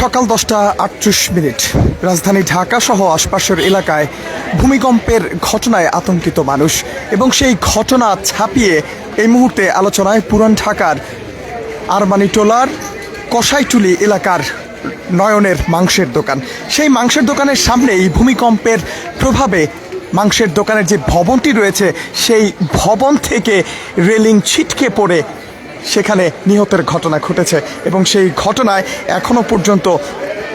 সকাল 10:38 রাজধানী ঢাকা সহ আশপাশের এলাকায় ভূমিকম্পের ঘটনায় আতঙ্কিত মানুষ এবং সেই ঘটনা ছাপিয়ে এই মুহূর্তে আলোচনায় পুরান ঢাকার আরমানিটোলার কসাইটুলি এলাকার নয়নের মাংসের দোকান। সেই মাংসের দোকানের সামনেই ভূমিকম্পের প্রভাবে মাংসের দোকানের যে ভবনটি রয়েছে সেই ভবন থেকে রেলিং ছিটকে পড়ে সেখানে নিহতের ঘটনা ঘটেছে এবং সেই ঘটনায় এখনও পর্যন্ত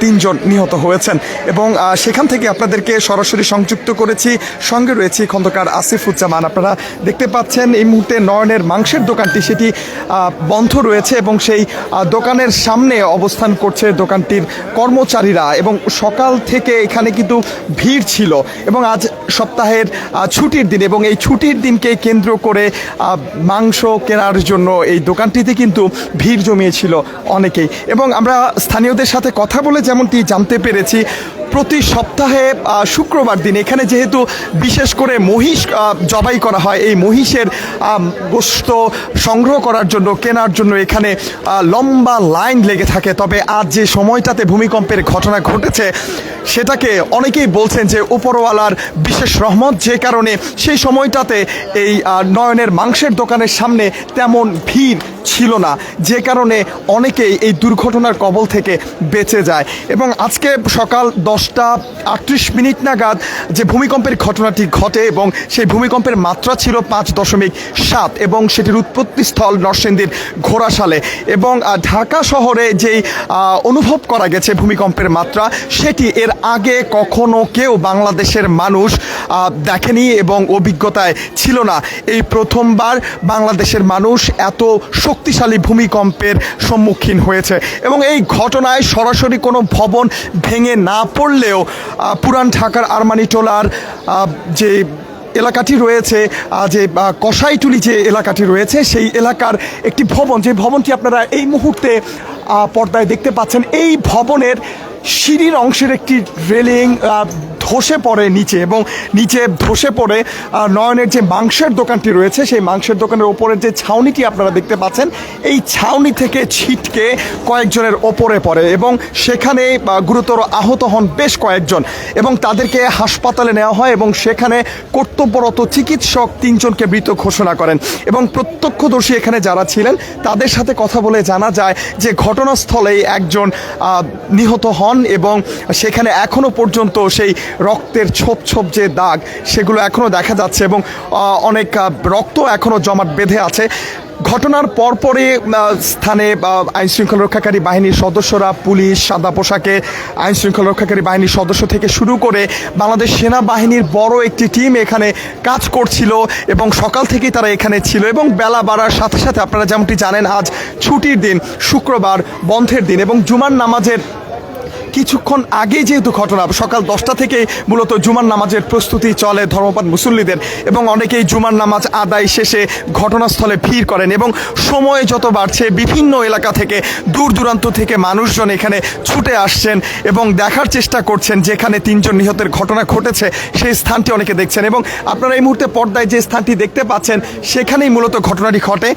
3 জন নিহত হয়েছেন এবং সেখান থেকে আপনাদেরকে সরাসরি সংযুক্ত করেছি। সঙ্গে রয়েছে খন্দকার আসিফুজ্জামান। আপনারা দেখতে পাচ্ছেন এই মুহূর্তে নয়নের মাংসের দোকানটি সেটি বন্ধ রয়েছে এবং সেই দোকানের সামনে অবস্থান করছে দোকানটির কর্মচারীরা এবং সকাল থেকে এখানে কিন্তু ভিড় ছিল এবং আজ সপ্তাহের ছুটির দিন এবং এই ছুটির দিনকে কেন্দ্র করে মাংস কেনার জন্য এই দোকানটিতে কিন্তু ভিড় জমিয়েছিল অনেকেই এবং আমরা স্থানীয়দের সাথে কথা বলে যেমনটি জানতে পেরেছি প্রতি সপ্তাহে শুক্রবার দিন এখানে যেহেতু বিশেষ করে মহিষ জবাই করা হয়, এই মহিষের গোশত সংগ্রহ করার জন্য কেনার জন্য এখানে লম্বা লাইন লেগে থাকে। তবে আজ যে সময়টাতে ভূমিকম্পের ঘটনা ঘটেছে সেটাকে অনেকেই বলছেন যে উপরওয়ালার বিশেষ রহমত, যে কারণে সেই সময়টাতে এই নয়নের মাংসের দোকানের সামনে তেমন ভিড় ছিল না, যে কারণে অনেকেই এই দুর্ঘটনার কবল থেকে বেঁচে যায়। এবং আজকে সকাল 10:38 নাগাদ যে ভূমিকম্পের ঘটনাটি ঘটে এবং সেই ভূমিকম্পের মাত্রা ছিল 5.7 এবং সেটির উৎপত্তিস্থল নরসিংদীর ঘোড়াশালে এবং ঢাকা শহরে যেই অনুভব করা গেছে ভূমিকম্পের মাত্রা সেটি এর আগে কখনো কেউ বাংলাদেশের মানুষ দেখেনি এবং অভিজ্ঞতায় ছিল না। এই প্রথমবার বাংলাদেশের মানুষ এত শক্তিশালী ভূমিকম্পের সম্মুখীন হয়েছে এবং এই ঘটনায় সরাসরি কোনো ভবন ভেঙে না পড়লেও পুরান ঢাকার আরমানিটোলার যে এলাকাটি রয়েছে, যে কসাইটুলি যে এলাকাটি রয়েছে সেই এলাকার একটি ভবন, যে ভবনটি আপনারা এই মুহূর্তে পর্দায় দেখতে পাচ্ছেন, এই ভবনের সিঁড়ির অংশের একটি রেলিং ধসে পড়ে নিচে এবং নিচে ধসে পড়ে নয়নের যে মাংসের দোকানটি রয়েছে সেই মাংসের দোকানের ওপরের যে ছাউনিটি আপনারা দেখতে পাচ্ছেন এই ছাউনি থেকে ছিটকে কয়েকজনের ওপরে পড়ে এবং সেখানে গুরুতর আহত হন বেশ কয়েকজন এবং তাদেরকে হাসপাতালে নেওয়া হয় এবং সেখানে কর্তব্যরত চিকিৎসক 3 জনকে মৃত ঘোষণা করেন এবং প্রত্যক্ষদর্শী এখানে যারা ছিলেন তাদের সাথে কথা বলে জানা যায় যে ঘটনাস্থলেই একজন নিহত হন এবং সেখানে এখনও পর্যন্ত সেই রক্তের ছোপ ছোপ যে দাগ সেগুলো এখনও দেখা যাচ্ছে এবং অনেক রক্ত এখনও জমাট বেঁধে আছে। ঘটনার পরপরই স্থানে আইনশৃঙ্খলা রক্ষাকারী বাহিনীর সদস্যরা, পুলিশ, সাদা পোশাকে আইনশৃঙ্খলা রক্ষাকারী বাহিনীর সদস্য থেকে শুরু করে বাংলাদেশ সেনাবাহিনীর বড় একটি টিম এখানে কাজ করছিল এবং সকাল থেকেই তারা এখানে ছিল এবং বেলা বাড়ার সাথে সাথে আপনারা যেমনটি জানেন আজ ছুটির দিন, শুক্রবার বন্ধের দিন এবং জুমার নামাজের কিছুক্ষণ আগে যেহেতু ঘটনা, সকাল 10টা থেকে মূলত জুমার নামাজের প্রস্তুতি চলে ধর্মপাল মুসল্লিদের এবং অনেকেই জুমার নামাজ আদায় শেষে ঘটনাস্থলে ভিড় করেন এবং সময় যত বাড়ছে বিভিন্ন এলাকা থেকে দূর দূরান্ত থেকে মানুষজন এখানে ছুটে আসছেন এবং দেখার চেষ্টা করছেন যেখানে 3 জন নিহতের ঘটনা ঘটেছে সেই স্থানটি অনেকে দেখছেন এবং আপনারা এই মুহূর্তে পর্দায় যে স্থানটি দেখতে পাচ্ছেন সেখানেই মূলত ঘটনাটি ঘটে।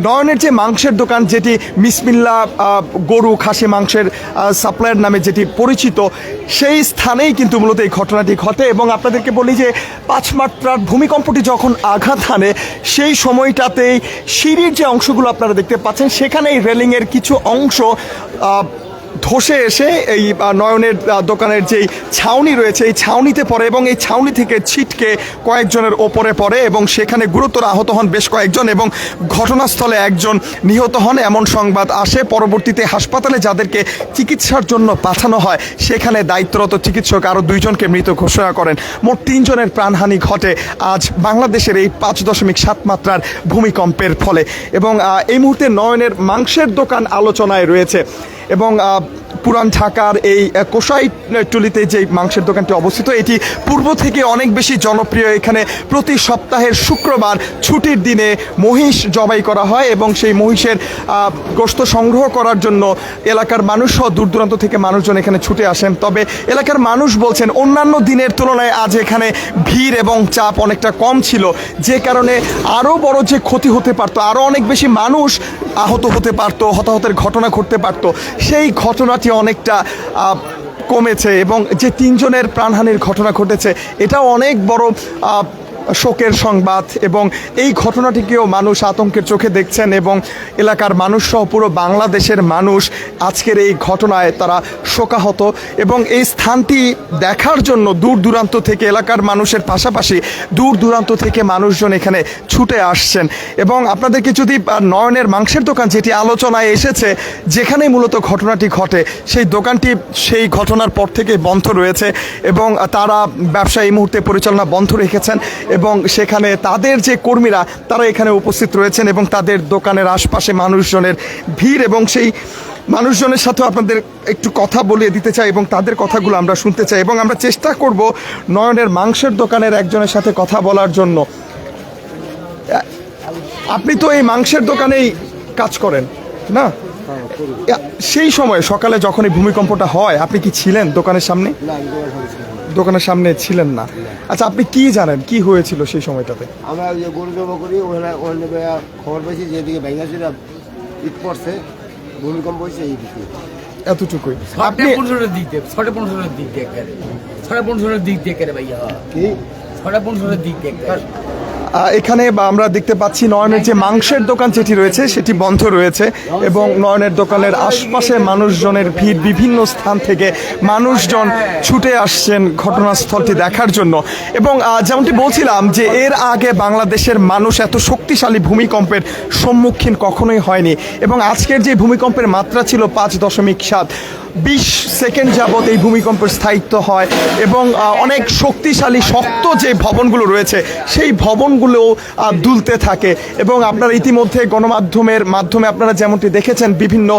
নয়নের যে মাংসের দোকান, যেটি বিসমিল্লাহ গরু খাসি মাংসের সাপ্লায়ার নামে যেটি পরিচিত, সেই স্থানেই কিন্তু মূলত এই ঘটনাটি ঘটে এবং আপনাদেরকে বলি যে 5 মাত্রার ভূমিকম্পটি যখন আঘাত হানে সেই সময়টাতেই সিঁড়ির যে অংশগুলো আপনারা দেখতে পাচ্ছেন সেখানেই রেলিংয়ের কিছু অংশ ধসে এসে এই নয়নের দোকানের যেই ছাউনি রয়েছে এই ছাউনিতে পড়ে এবং এই ছাউনি থেকে ছিটকে কয়েকজনের ওপরে পড়ে এবং সেখানে গুরুতর আহত হন বেশ কয়েকজন এবং ঘটনাস্থলে একজন নিহত হন এমন সংবাদ আসে। পরবর্তীতে হাসপাতালে যাদেরকে চিকিৎসার জন্য পাঠানো হয় সেখানে দায়িত্বরত চিকিৎসক আরও 2 জনকে মৃত ঘোষণা করেন। মোট 3 জনের প্রাণহানি ঘটে আজ বাংলাদেশের এই 5.7 মাত্রার ভূমিকম্পের ফলে এবং এই মুহূর্তে নয়নের মাংসের দোকান আলোচনায় রয়েছে এবং পুরান ঢাকার এই কসাইটুলিতে যে মাংসের দোকানটি অবস্থিত এটি পূর্ব থেকে অনেক বেশি জনপ্রিয়। এখানে প্রতি সপ্তাহের শুক্রবার ছুটির দিনে মহিষ জবাই করা হয় এবং সেই মহিষের গোশত সংগ্রহ করার জন্য এলাকার মানুষ সহ দূর দূরান্ত থেকে মানুষজন এখানে ছুটে আসেন। তবে এলাকার মানুষ বলছেন অন্যান্য দিনের তুলনায় আজ এখানে ভিড় এবং চাপ অনেকটা কম ছিল, যে কারণে আরও বড় যে ক্ষতি হতে পারতো, আরও অনেক বেশি মানুষ আহত হতে পারতো, হতাহতের ঘটনা ঘটতে পারতো, সেই ঘটনাটি অনেকটা কমেছে এবং যে 3 জনের প্রাণহানির ঘটনা ঘটেছে এটাও অনেক বড় শোকের সংবাদ এবং এই ঘটনাটিকেও মানুষ আতঙ্কের চোখে দেখছেন এবং এলাকার মানুষ সহ পুরো বাংলাদেশের মানুষ আজকের এই ঘটনায় তারা শোকাহত এবং এই স্থানটি দেখার জন্য দূর দূরান্ত থেকে এলাকার মানুষের পাশাপাশি দূর দূরান্ত থেকে মানুষজন এখানে ছুটে আসছেন এবং আপনাদেরকে যদি নয়নের মাংসের দোকান যেটি আলোচনায় এসেছে যেখানেই মূলত ঘটনাটি ঘটে সেই দোকানটি সেই ঘটনার পর থেকে বন্ধ রয়েছে এবং তারা ব্যবসা এই মুহূর্তে পরিচালনা বন্ধ রেখেছেন এবং সেখানে তাদের যে কর্মীরা তারা এখানে উপস্থিত রয়েছেন এবং তাদের দোকানের আশপাশে মানুষজনের ভিড় এবং সেই মানুষজনের সাথে আপনাদের একটু কথা বলিয়ে দিতে চাই এবং তাদের কথাগুলো আমরা শুনতে চাই এবং আমরা চেষ্টা করব নয়নের মাংসের দোকানের একজনের সাথে কথা বলার জন্য। আপনি তো এই মাংসের দোকানেই কাজ করেন না? সেই সময় সকালে যখন এই ভূমিকম্পটা হয় আপনি কি ছিলেন দোকানের সামনে? দোকানের সামনে ছিলেন না। আচ্ছা, আপনি কি জানেন কি হয়েছিল সেই সময়টাতে? আমরা যে গরু জমা করি ওখানে খবর পেয়েছি যে এদিকে ভেঙেছিল, ইট পড়ছে, ভূমিকম্প হয়েছে এই দিকে, এতটুকুই। আপনি 15 দিক দিয়ে 15:30 দিক দিয়ে 15:30 দিক দিয়ে করে ভাইয়া কি 15:30 দিক দিয়ে এখানে আমরা দেখতে পাচ্ছি নয়নের যে মাংসের দোকান যেটি রয়েছে সেটি বন্ধ রয়েছে এবং নয়নের দোকানের আশপাশে মানুষজনের ভিড়, বিভিন্ন স্থান থেকে মানুষজন ছুটে আসছেন ঘটনাস্থলটি দেখার জন্য এবং যেমনটি বলছিলাম যে এর আগে বাংলাদেশের মানুষ এত শক্তিশালী ভূমিকম্পের সম্মুখীন কখনোই হয়নি এবং আজকের যে ভূমিকম্পের মাত্রা ছিল 5.7, 20 সেকেন্ড যাবৎ এই ভূমিকম্পের স্থায়িত্ব হয় এবং অনেক শক্তিশালী শক্ত যে ভবনগুলো রয়েছে সেই ভবনগুলো দুলতে থাকে এবং আপনারা ইতিমধ্যে গণমাধ্যমের মাধ্যমে আপনারা যেমনটি দেখেছেন বিভিন্ন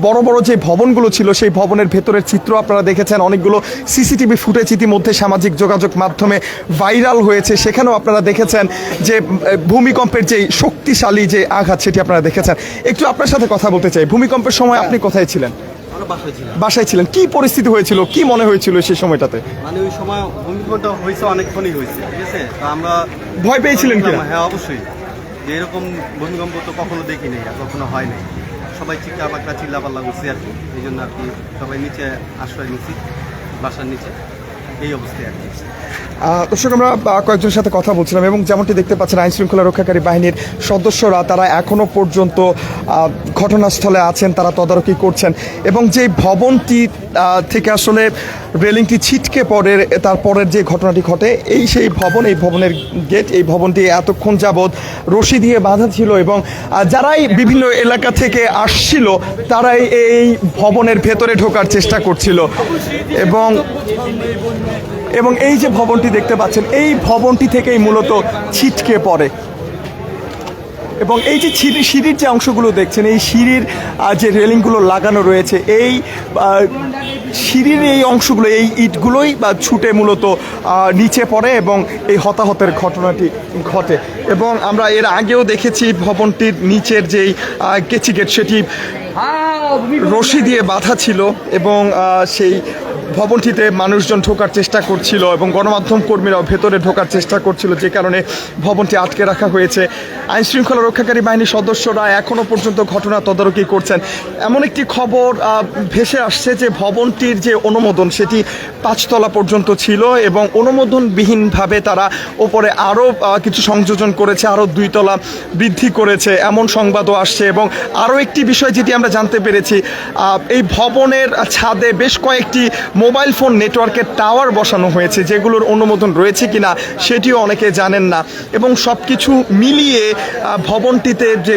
বড় বড় যে ভবনগুলো ছিল সেই ভবনের ভেতরের চিত্র আপনারা দেখেছেন, অনেকগুলো সিসিটিভি ফুটেজ ইতিমধ্যে সামাজিক যোগাযোগ মাধ্যমে ভাইরাল হয়েছে, সেখানেও আপনারা দেখেছেন যে ভূমিকম্পের যে শক্তিশালী যে আঘাত সেটি আপনারা দেখেছেন। একটু আপনার সাথে কথা বলতে চাই, ভূমিকম্পের সময় আপনি কোথায় ছিলেন? বাসায় ছিলেন। কি পরিস্থিতি হয়েছিল, কি মনে হয়েছিল সেই সময়টাতে? মানে ওই সময় ভূমিকম্পটা হয়েছে, অনেকক্ষণই হয়েছে, ঠিক আছে। তো আমরা ভয় পেয়েছিলেন কি? হ্যাঁ, অবশ্যই। যে এরকম ভূমিকম্প তো কখনো দেখিনি আর কখনো হয় নাই। সবাই চিল্লাপাল্লা চিল্লাপাল্লা করছে আর কি, এই জন্য আর কি সবাই নিচে আশ্রয় নিচ্ছি, বাসার নিচে, এই অবস্থায় আর কি। দর্শক, আমরা কয়েকজনের সাথে কথা বলছিলাম এবং যেমনটি দেখতে পাচ্ছেন আইন শৃঙ্খলা রক্ষাকারী বাহিনীর সদস্যরা তারা এখনো পর্যন্ত ঘটনাস্থলে আছেন, তারা তদারকি করছেন এবং যে ভবনটি থেকে আসলে রেলিংটি ছিটকে পড়ে তারপরের যে ঘটনাটি ঘটে এই সেই ভবন, এই ভবনের গেট, এই ভবনটি এতক্ষণ যাবৎ রশি দিয়ে বাঁধা ছিল এবং যারাই বিভিন্ন এলাকা থেকে আসছিল তারাই এই ভবনের ভেতরে ঢোকার চেষ্টা করছিল এবং এই যে ভবনটি দেখতে পাচ্ছেন এই ভবনটি থেকেই মূলত ছিটকে পড়ে এবং এই যে সিঁড়ির যে অংশগুলো দেখছেন এই সিঁড়ির যে রেলিংগুলো লাগানো রয়েছে এই সিঁড়ির এই অংশগুলো, এই ইটগুলোই ছুটে মূলত নিচে পড়ে এবং এই হতাহতের ঘটনাটি ঘটে এবং আমরা এর আগেও দেখেছি ভবনটির নিচের যেই কেচি গেট সেটি রশি দিয়ে বাঁধা ছিল এবং সেই ভবনটিতে মানুষজন ঢোকার চেষ্টা করছিল এবং গণমাধ্যম কর্মীরাও ভেতরে ঢোকার চেষ্টা করছিল, যে কারণে ভবনটি আটকে রাখা হয়েছে। আইন শৃঙ্খলা রক্ষাকারী বাহিনীর সদস্যরা এখনও পর্যন্ত ঘটনা তদারকি করছেন। এমন একটি খবর ভেসে আসছে যে ভবনটির যে অনুমোদন সেটি 5 তলা পর্যন্ত ছিল এবং অনুমোদনবিহীনভাবে তারা ওপরে আরও কিছু সংযোজন করেছে, আরও 2 তলা বৃদ্ধি করেছে, এমন সংবাদও আসছে। এবং আরও একটি বিষয় যেটি আমরা জানতে পেরেছি, এই ভবনের ছাদে বেশ কয়েকটি মোবাইল ফোন নেটওয়ার্কের টাওয়ার বসানো হয়েছে, যেগুলোর অনুমোদন রয়েছে কিনা সেটিও অনেকে জানেন না এবং সব কিছু মিলিয়ে ভবনটিতে যে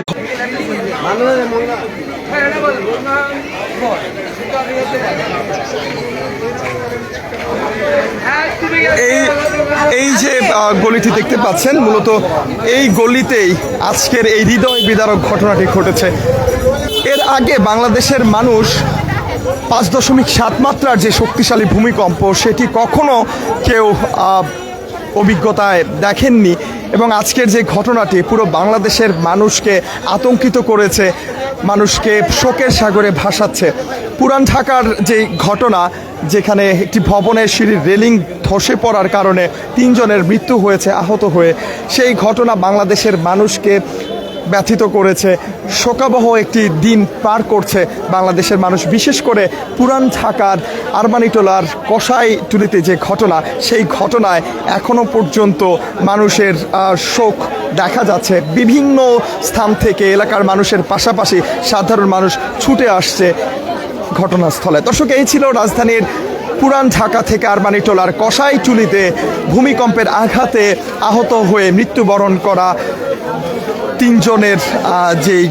এই যে গলিটি দেখতে পাচ্ছেন মূলত এই গলিতেই আজকের এই হৃদয় বিদারক ঘটনাটি ঘটেছে। এর আগে বাংলাদেশের মানুষ 5.7 মাত্রার যে শক্তিশালী ভূমিকম্প সেটি কখনো কেউ অভিজ্ঞতায় দেখেননি এবং আজকের যে ঘটনাটি পুরো বাংলাদেশের মানুষকে আতঙ্কিত করেছে, মানুষকে শোকের সাগরে ভাসাচ্ছে। পুরান ঢাকার যে ঘটনা, যেখানে একটি ভবনের সিঁড়ির রেলিং ধসে পড়ার কারণে 3 জনের মৃত্যু হয়েছে আহত হয়ে, সেই ঘটনা বাংলাদেশের মানুষকে ব্যথিত করেছে। শোকাবহ একটি দিন পার করছে বাংলাদেশের মানুষ, বিশেষ করে পুরান ঢাকার আরমানিটোলার কসাইটুলিতে যে ঘটনা, সেই ঘটনায় এখনো পর্যন্ত মানুষের শোক দেখা যাচ্ছে। বিভিন্ন স্থান থেকে এলাকার মানুষের পাশাপাশি সাধারণ মানুষ ছুটে আসছে ঘটনাস্থলে। দর্শক, এই ছিল রাজধানীর পুরান ঢাকা থেকে আরমানিটোলার কসাইটুলিতে ভূমিকম্পের আঘাতে আহত হয়ে মৃত্যুবরণ করা 3 জনের যেই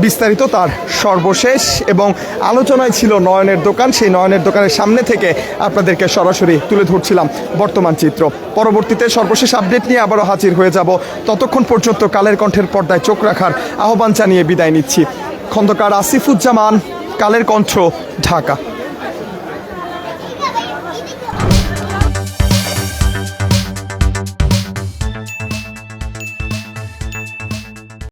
বিস্তারিত তার সর্বশেষ। এবং আলোচনায় ছিল নয়নের দোকান, সেই নয়নের দোকানের সামনে থেকে আপনাদেরকে সরাসরি তুলে ধরছিলাম বর্তমান চিত্র। পরবর্তীতে সর্বশেষ আপডেট নিয়ে আবারও হাজির হয়ে যাব। ততক্ষণ পর্যন্ত কালের কণ্ঠের পর্দায় চোখ রাখার আহ্বান জানিয়ে বিদায় নিচ্ছি। খন্দকার আসিফুজ্জামান, কালের কণ্ঠ, ঢাকা।